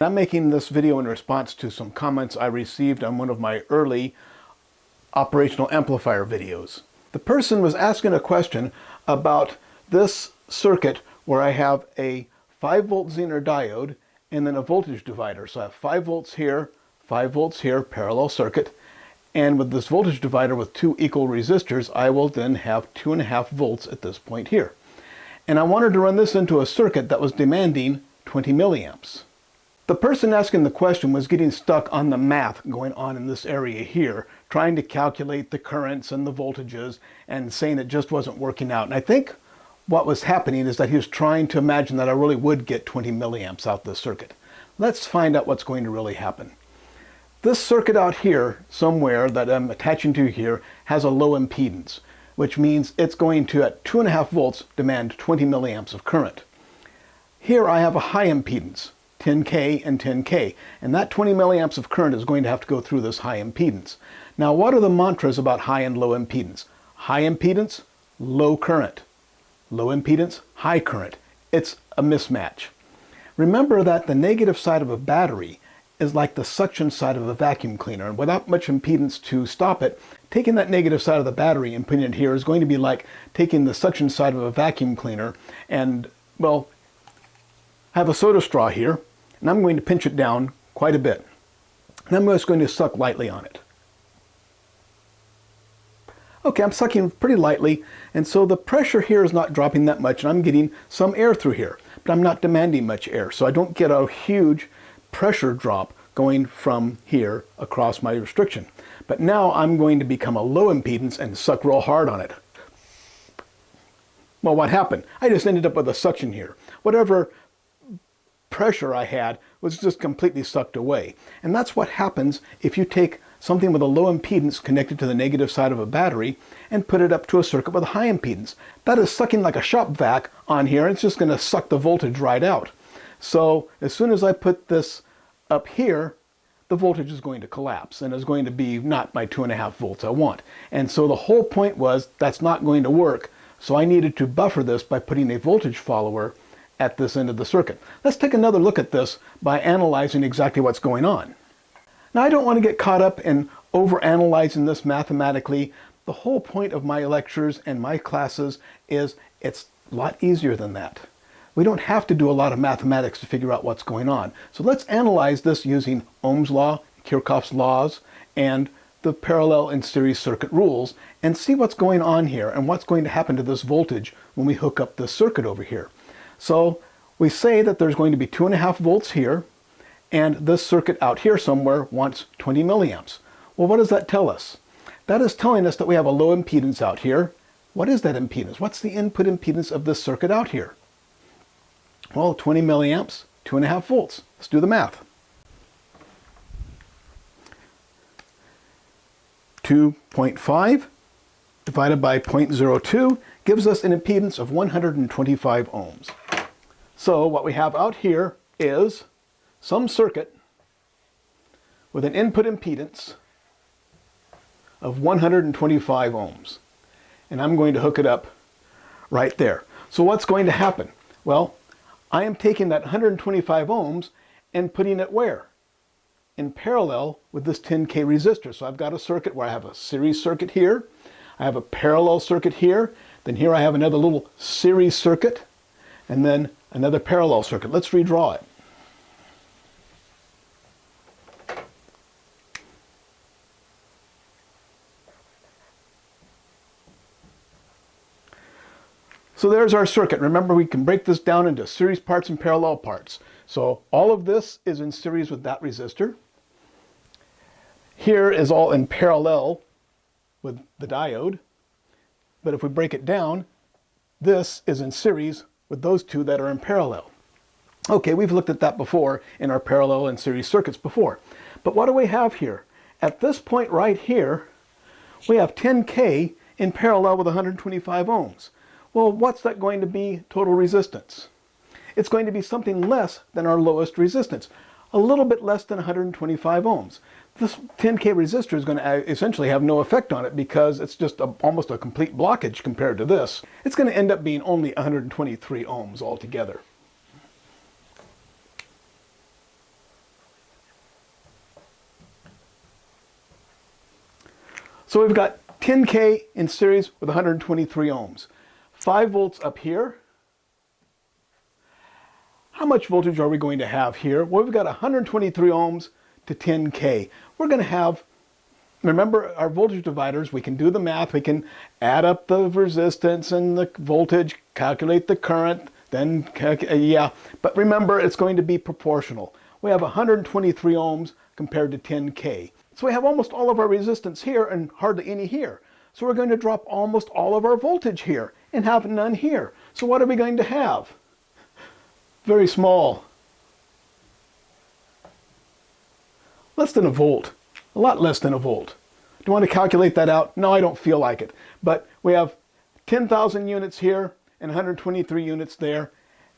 I'm making this video in response to some comments I received on one of my early operational amplifier videos. The person was asking a question about this circuit where I have a 5-volt Zener diode and then a voltage divider. So I have 5 volts here, 5 volts here, parallel circuit. And with this voltage divider with 2 equal resistors, I will then have 2.5 volts at this point here. And I wanted to run this into a circuit that was demanding 20 milliamps. The person asking the question was getting stuck on the math going on in this area here, trying to calculate the currents and the voltages and saying it just wasn't working out. And I think what was happening is that he was trying to imagine that I really would get 20 milliamps out this circuit. Let's find out what's going to really happen. This circuit out here, somewhere that I'm attaching to here, has a low impedance, which means it's going to, at 2.5 volts, demand 20 milliamps of current. Here I have a high impedance, 10K and 10K, and that 20 milliamps of current is going to have to go through this high impedance. Now, what are the mantras about high and low impedance? High impedance, low current. Low impedance, high current. It's a mismatch. Remember that the negative side of a battery is like the suction side of a vacuum cleaner, and without much impedance to stop it, taking that negative side of the battery and putting it here is going to be like taking the suction side of a vacuum cleaner and, well, I have a soda straw here, and I'm going to pinch it down quite a bit. And I'm just going to suck lightly on it. Okay, I'm sucking pretty lightly, and so the pressure here is not dropping that much, and I'm getting some air through here, but I'm not demanding much air, so I don't get a huge pressure drop going from here across my restriction. But now I'm going to become a low impedance and suck real hard on it. Well, what happened? I just ended up with a suction here. Whatever pressure I had was just completely sucked away. And that's what happens if you take something with a low impedance connected to the negative side of a battery and put it up to a circuit with a high impedance. That is sucking like a shop vac on here, and it's just going to suck the voltage right out. So as soon as I put this up here, the voltage is going to collapse and is going to be not my 2.5 volts I want. And so the whole point was that's not going to work. So I needed to buffer this by putting a voltage follower at this end of the circuit. Let's take another look at this by analyzing exactly what's going on. Now, I don't want to get caught up in overanalyzing this mathematically. The whole point of my lectures and my classes is it's a lot easier than that. We don't have to do a lot of mathematics to figure out what's going on. So let's analyze this using Ohm's law, Kirchhoff's laws, and the parallel and series circuit rules, and see what's going on here and what's going to happen to this voltage when we hook up this circuit over here. So we say that there's going to be 2.5 volts here, and this circuit out here somewhere wants 20 milliamps. Well, what does that tell us? That is telling us that we have a low impedance out here. What is that impedance? What's the input impedance of this circuit out here? Well, 20 milliamps, 2.5 volts. Let's do the math. 2.5 divided by 0.02 gives us an impedance of 125 ohms. So what we have out here is some circuit with an input impedance of 125 ohms. And I'm going to hook it up right there. So what's going to happen? Well, I am taking that 125 ohms and putting it where? In parallel with this 10K resistor. So I've got a circuit where I have a series circuit here, I have a parallel circuit here, then here I have another little series circuit, and then another parallel circuit. Let's redraw it. So there's our circuit. Remember, we can break this down into series parts and parallel parts. So all of this is in series with that resistor. Here is all in parallel with the diode. But if we break it down, this is in series with those two that are in parallel. Okay, we've looked at that before in our parallel and series circuits before. But what do we have here? At this point right here, we have 10K in parallel with 125 ohms. Well, what's that going to be total resistance? It's going to be something less than our lowest resistance, a little bit less than 125 ohms. This 10K resistor is going to essentially have no effect on it because it's just almost a complete blockage compared to this. It's going to end up being only 123 ohms altogether. So we've got 10K in series with 123 ohms. 5 volts up here. How much voltage are we going to have here? Well, we've got 123 ohms to 10K. We're going to have, remember our voltage dividers, we can do the math, we can add up the resistance and the voltage, calculate the current, then, but remember it's going to be proportional. We have 123 ohms compared to 10K. So we have almost all of our resistance here and hardly any here. So we're going to drop almost all of our voltage here and have none here. So what are we going to have? Very small. Less than a volt. A lot less than a volt. Do you want to calculate that out? No, I don't feel like it. But we have 10,000 units here and 123 units there.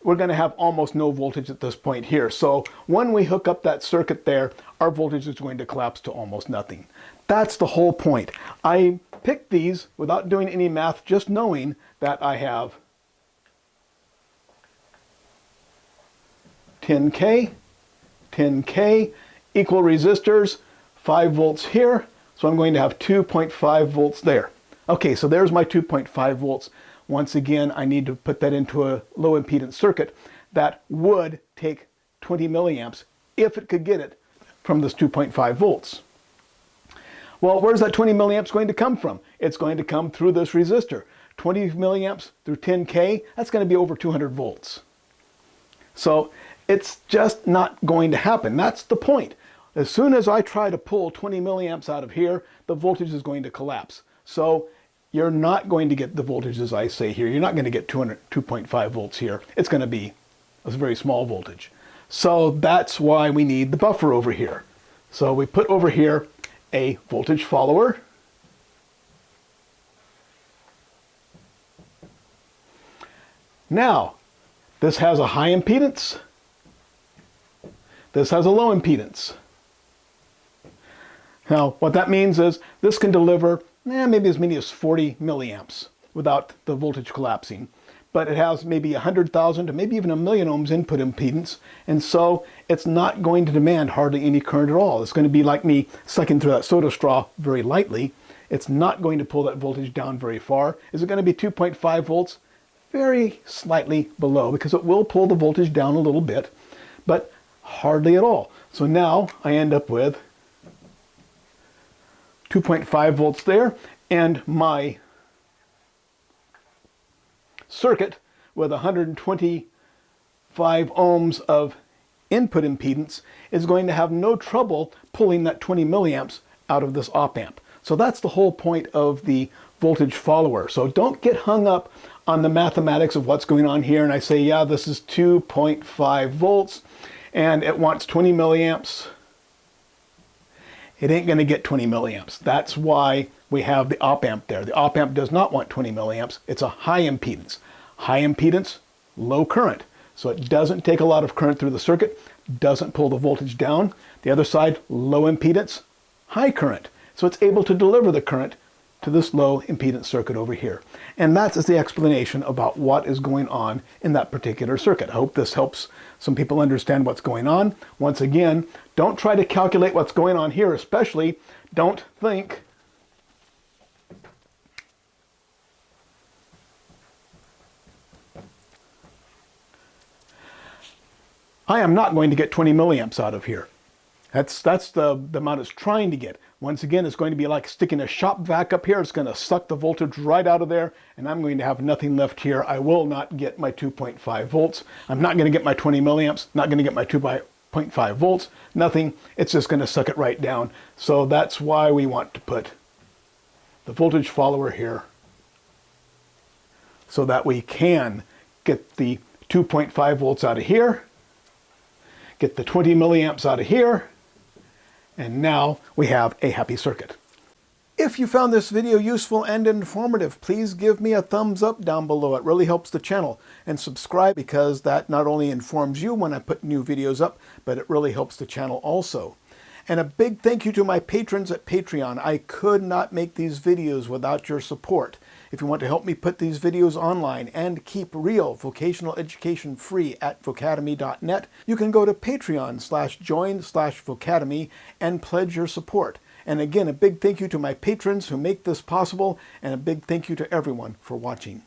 We're going to have almost no voltage at this point here. So when we hook up that circuit there, our voltage is going to collapse to almost nothing. That's the whole point. I picked these without doing any math, just knowing that I have 10K, 10K, equal resistors, 5 volts here. So I'm going to have 2.5 volts there. Okay, so there's my 2.5 volts. Once again, I need to put that into a low impedance circuit that would take 20 milliamps if it could get it from this 2.5 volts. Well, where's that 20 milliamps going to come from? It's going to come through this resistor. 20 milliamps through 10K, that's going to be over 200 volts. So it's just not going to happen. That's the point. As soon as I try to pull 20 milliamps out of here, the voltage is going to collapse. So you're not going to get the voltage as I say here. You're not going to get 2.5 volts here. It's going to be a very small voltage. So that's why we need the buffer over here. So we put over here a voltage follower. Now, this has a high impedance. This has a low impedance. Now, what that means is this can deliver maybe as many as 40 milliamps without the voltage collapsing. But it has maybe 100,000 to maybe even 1,000,000 ohms input impedance, and so it's not going to demand hardly any current at all. It's going to be like me sucking through that soda straw very lightly. It's not going to pull that voltage down very far. Is it going to be 2.5 volts? Very slightly below, because it will pull the voltage down a little bit, but hardly at all. So now I end up with 2.5 volts there, and my circuit with 125 ohms of input impedance is going to have no trouble pulling that 20 milliamps out of this op amp. So that's the whole point of the voltage follower. So don't get hung up on the mathematics of what's going on here and I say, yeah, this is 2.5 volts and it wants 20 milliamps. It ain't going to get 20 milliamps. That's why we have the op amp there. The op amp does not want 20 milliamps. It's a high impedance. High impedance, low current. So it doesn't take a lot of current through the circuit, doesn't pull the voltage down. The other side, low impedance, high current. So it's able to deliver the current to this low impedance circuit over here. And that is the explanation about what is going on in that particular circuit. I hope this helps some people understand what's going on. Once again, don't try to calculate what's going on here, especially don't think I am not going to get 20 milliamps out of here. That's the amount it's trying to get. Once again, it's going to be like sticking a shop vac up here. It's going to suck the voltage right out of there, and I'm going to have nothing left here. I will not get my 2.5 volts. I'm not going to get my 20 milliamps, not going to get my 2.5 volts, nothing. It's just going to suck it right down. So that's why we want to put the voltage follower here so that we can get the 2.5 volts out of here, get the 20 milliamps out of here, and now we have a happy circuit. If you found this video useful and informative, please give me a thumbs up down below. It really helps the channel. And subscribe, because that not only informs you when I put new videos up, but it really helps the channel also. And a big thank you to my patrons at Patreon. I could not make these videos without your support. If you want to help me put these videos online and keep real vocational education free at vocademy.net, you can go to patreon.com/join/vocademy and pledge your support. And again, a big thank you to my patrons who make this possible, and a big thank you to everyone for watching.